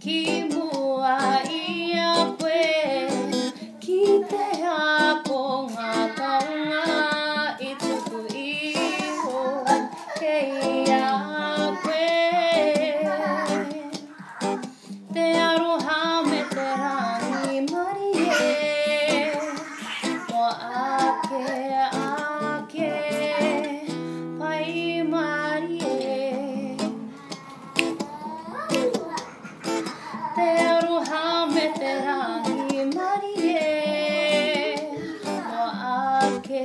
Ki mua I a koe, ki te ako ngā taonga I tuku iho kei a koe. Te aroha me te rangi mari e, mo ake pai mari e. Te aroha me te rangi mari e, mo ake